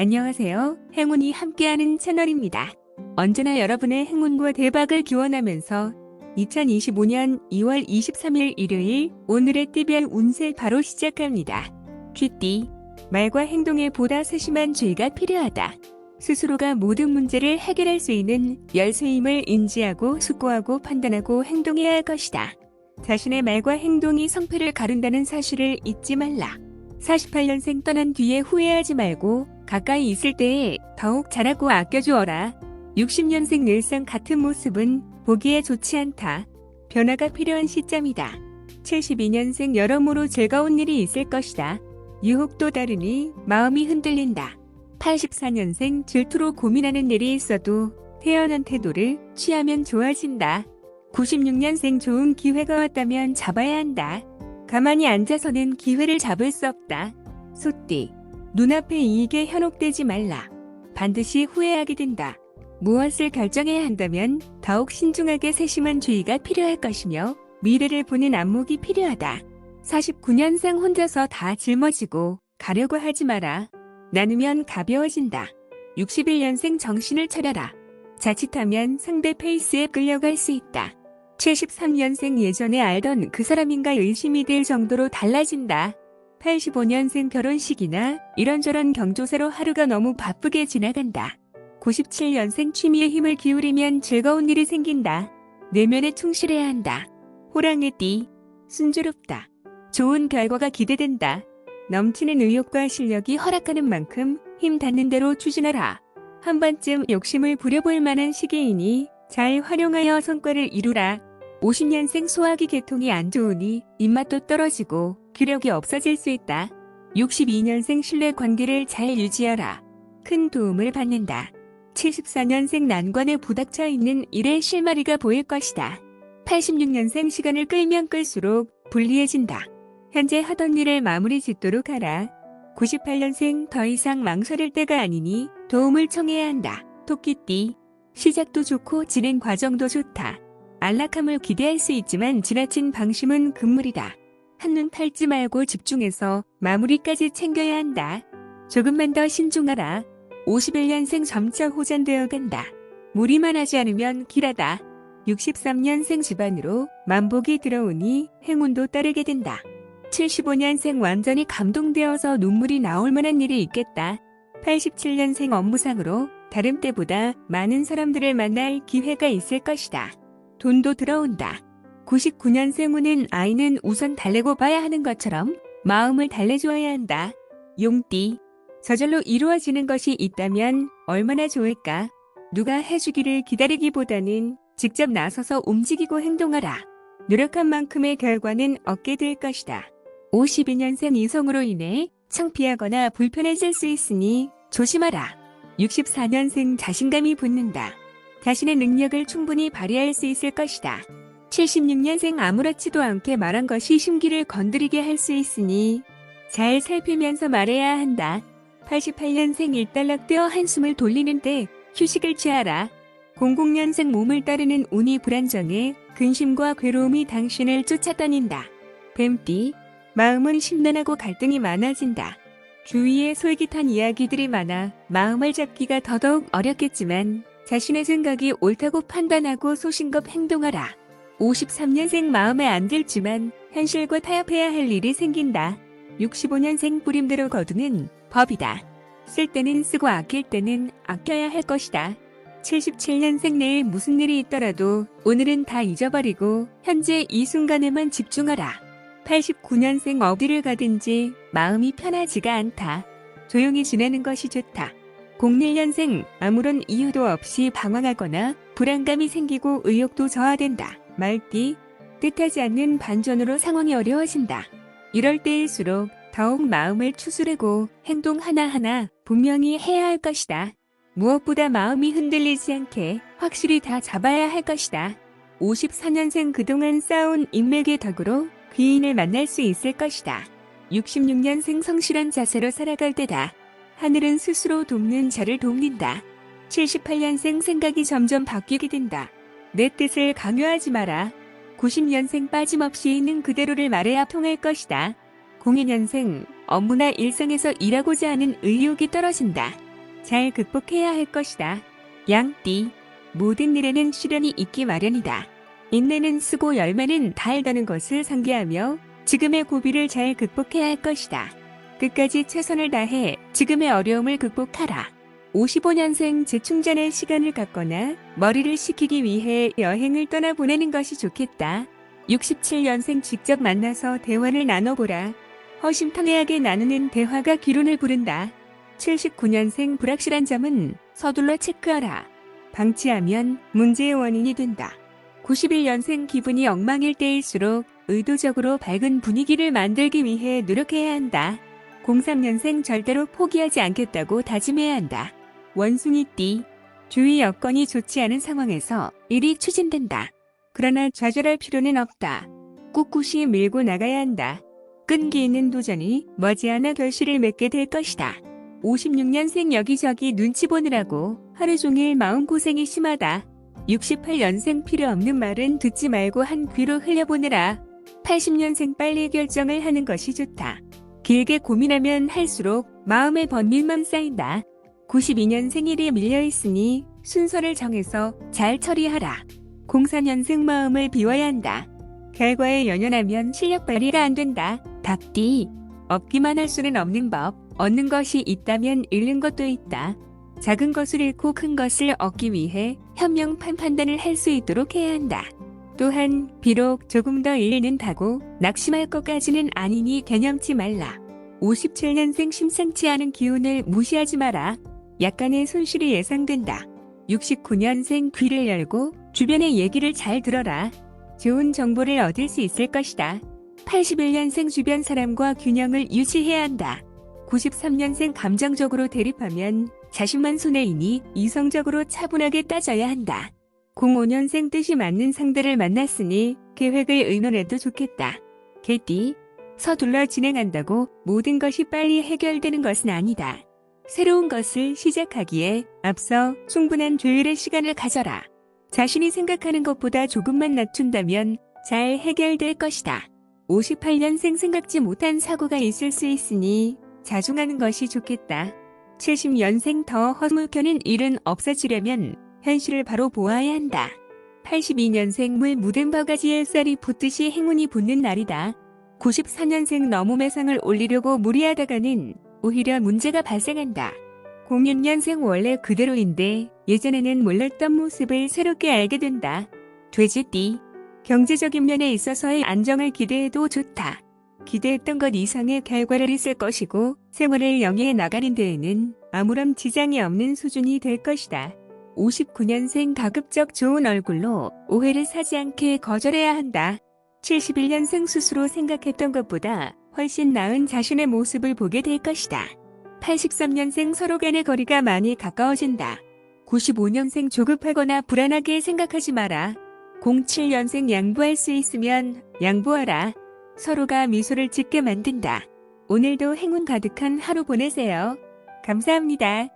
안녕하세요. 행운이 함께하는 채널입니다. 언제나 여러분의 행운과 대박을 기원하면서 2025년 2월 23일 일요일 오늘의 띠별 운세 바로 시작합니다. 쥐띠, 말과 행동에 보다 세심한 주의가 필요하다. 스스로가 모든 문제를 해결할 수 있는 열쇠임을 인지하고 숙고하고 판단하고 행동해야 할 것이다. 자신의 말과 행동이 성패를 가른다는 사실을 잊지 말라. 48년생 떠난 뒤에 후회하지 말고 가까이 있을 때에 더욱 잘하고 아껴주어라. 60년생 늘상 같은 모습은 보기에 좋지 않다. 변화가 필요한 시점이다. 72년생 여러모로 즐거운 일이 있을 것이다. 유혹도 다르니 마음이 흔들린다. 84년생 질투로 고민하는 일이 있어도 태연한 태도를 취하면 좋아진다. 96년생 좋은 기회가 왔다면 잡아야 한다. 가만히 앉아서는 기회를 잡을 수 없다. 소띠, 눈앞의 이익에 현혹되지 말라. 반드시 후회하게 된다. 무엇을 결정해야 한다면 더욱 신중하게 세심한 주의가 필요할 것이며 미래를 보는 안목이 필요하다. 49년생 혼자서 다 짊어지고 가려고 하지 마라. 나누면 가벼워진다. 61년생 정신을 차려라. 자칫하면 상대 페이스에 끌려갈 수 있다. 73년생 예전에 알던 그 사람인가 의심이 될 정도로 달라진다. 85년생 결혼식이나 이런저런 경조사로 하루가 너무 바쁘게 지나간다. 97년생 취미에 힘을 기울이면 즐거운 일이 생긴다. 내면에 충실해야 한다. 호랑이 띠, 순조롭다. 좋은 결과가 기대된다. 넘치는 의욕과 실력이 허락하는 만큼 힘 닿는 대로 추진하라. 한 번쯤 욕심을 부려볼 만한 시기이니 잘 활용하여 성과를 이루라. 50년생 소화기 계통이 안 좋으니 입맛도 떨어지고 기력이 없어질 수 있다. 62년생 신뢰 관계를 잘 유지하라. 큰 도움을 받는다. 74년생 난관에 부닥쳐 있는 일의 실마리가 보일 것이다. 86년생 시간을 끌면 끌수록 불리해진다. 현재 하던 일을 마무리 짓도록 하라. 98년생 더 이상 망설일 때가 아니니 도움을 청해야 한다. 토끼띠, 시작도 좋고 진행 과정도 좋다. 안락함을 기대할 수 있지만 지나친 방심은 금물이다. 한눈 팔지 말고 집중해서 마무리까지 챙겨야 한다. 조금만 더 신중하라. 51년생 점차 호전되어 간다. 무리만 하지 않으면 길하다. 63년생 집안으로 만복이 들어오니 행운도 따르게 된다. 75년생 완전히 감동되어서 눈물이 나올 만한 일이 있겠다. 87년생 업무상으로 다른 때보다 많은 사람들을 만날 기회가 있을 것이다. 돈도 들어온다. 99년생 운은 아이는 우선 달래고 봐야 하는 것처럼 마음을 달래주어야 한다. 용띠, 저절로 이루어지는 것이 있다면 얼마나 좋을까? 누가 해주기를 기다리기보다는 직접 나서서 움직이고 행동하라. 노력한 만큼의 결과는 얻게 될 것이다. 52년생 이성으로 인해 창피하거나 불편해질 수 있으니 조심하라. 64년생 자신감이 붙는다. 자신의 능력을 충분히 발휘할 수 있을 것이다. 76년생 아무렇지도 않게 말한 것이 심기를 건드리게 할 수 있으니 잘 살피면서 말해야 한다. 88년생 일단락되어 한숨을 돌리는데 휴식을 취하라. 00년생 몸을 따르는 운이 불안정해 근심과 괴로움이 당신을 쫓아다닌다. 뱀띠, 마음은 심란하고 갈등이 많아진다. 주위에 솔깃한 이야기들이 많아 마음을 잡기가 더더욱 어렵겠지만 자신의 생각이 옳다고 판단하고 소신껏 행동하라. 53년생 마음에 안 들지만 현실과 타협해야 할 일이 생긴다. 65년생 뿌림대로 거두는 법이다. 쓸 때는 쓰고 아낄 때는 아껴야 할 것이다. 77년생 내일 무슨 일이 있더라도 오늘은 다 잊어버리고 현재 이 순간에만 집중하라. 89년생 어디를 가든지 마음이 편하지가 않다. 조용히 지내는 것이 좋다. 01년생 아무런 이유도 없이 방황하거나 불안감이 생기고 의욕도 저하된다. 말띠, 뜻하지 않는 반전으로 상황이 어려워진다. 이럴 때일수록 더욱 마음을 추스르고 행동 하나하나 분명히 해야 할 것이다. 무엇보다 마음이 흔들리지 않게 확실히 다 잡아야 할 것이다. 54년생 그동안 쌓아온 인맥의 덕으로 귀인을 만날 수 있을 것이다. 66년생 성실한 자세로 살아갈 때다. 하늘은 스스로 돕는 자를 돕는다. 78년생 생각이 점점 바뀌게 된다. 내 뜻을 강요하지 마라. 90년생 빠짐없이 있는 그대로를 말해야 통할 것이다. 02년생 업무나 일상에서 일하고자 하는 의욕이 떨어진다. 잘 극복해야 할 것이다. 양띠. 모든 일에는 시련이 있기 마련이다. 인내는 쓰고 열매는 달다는 것을 상기하며 지금의 고비를 잘 극복해야 할 것이다. 끝까지 최선을 다해 지금의 어려움을 극복하라. 55년생 재충전의 시간을 갖거나 머리를 식히기 위해 여행을 떠나보내는 것이 좋겠다. 67년생 직접 만나서 대화를 나눠보라. 허심탄회하게 나누는 대화가 기론을 부른다. 79년생 불확실한 점은 서둘러 체크하라. 방치하면 문제의 원인이 된다. 91년생 기분이 엉망일 때일수록 의도적으로 밝은 분위기를 만들기 위해 노력해야 한다. 03년생 절대로 포기하지 않겠다고 다짐해야 한다. 원숭이띠. 주위 여건이 좋지 않은 상황에서 일이 추진된다. 그러나 좌절할 필요는 없다. 꿋꿋이 밀고 나가야 한다. 끈기 있는 도전이 머지않아 결실을 맺게 될 것이다. 56년생 여기저기 눈치 보느라고 하루 종일 마음고생이 심하다. 68년생 필요 없는 말은 듣지 말고 한 귀로 흘려보내라. 80년생 빨리 결정을 하는 것이 좋다. 길게 고민하면 할수록 마음의 번민만 쌓인다. 92년생 일이 밀려있으니 순서를 정해서 잘 처리하라. 04년생 마음을 비워야 한다. 결과에 연연하면 실력 발휘가 안 된다. 닭띠. 얻기만 할 수는 없는 법. 얻는 것이 있다면 잃는 것도 있다. 작은 것을 잃고 큰 것을 얻기 위해 현명한 판단을 할 수 있도록 해야 한다. 또한 비록 조금 더 잃는다고 낙심할 것까지는 아니니 개념치 말라. 57년생 심상치 않은 기운을 무시하지 마라. 약간의 손실이 예상된다. 69년생 귀를 열고 주변의 얘기를 잘 들어라. 좋은 정보를 얻을 수 있을 것이다. 81년생 주변 사람과 균형을 유지해야 한다. 93년생 감정적으로 대립하면 자신만 손해이니 이성적으로 차분하게 따져야 한다. 05년생 뜻이 맞는 상대를 만났으니 계획을 의논해도 좋겠다. 개띠. 서둘러 진행한다고 모든 것이 빨리 해결되는 것은 아니다. 새로운 것을 시작하기에 앞서 충분한 조율의 시간을 가져라. 자신이 생각하는 것보다 조금만 낮춘다면 잘 해결될 것이다. 58년생 생각지 못한 사고가 있을 수 있으니 자중하는 것이 좋겠다. 70년생 더 허물켜는 일은 없어지려면 현실을 바로 보아야 한다. 82년생 물 묻은 바가지에 쌀이 붙듯이 행운이 붙는 날이다. 94년생 너무 매상을 올리려고 무리하다가는 오히려 문제가 발생한다. 06년생 원래 그대로인데 예전에는 몰랐던 모습을 새롭게 알게 된다. 돼지띠. 경제적인 면에 있어서의 안정을 기대해도 좋다. 기대했던 것 이상의 결과를 있을 것이고 생활을 영위해 나가는 데에는 아무런 지장이 없는 수준이 될 것이다. 59년생 가급적 좋은 얼굴로 오해를 사지 않게 거절해야 한다. 71년생 스스로 생각했던 것보다 훨씬 나은 자신의 모습을 보게 될 것이다. 83년생 서로 간의 거리가 많이 가까워진다. 95년생 조급하거나 불안하게 생각하지 마라. 07년생 양보할 수 있으면 양보하라. 서로가 미소를 짓게 만든다. 오늘도 행운 가득한 하루 보내세요. 감사합니다.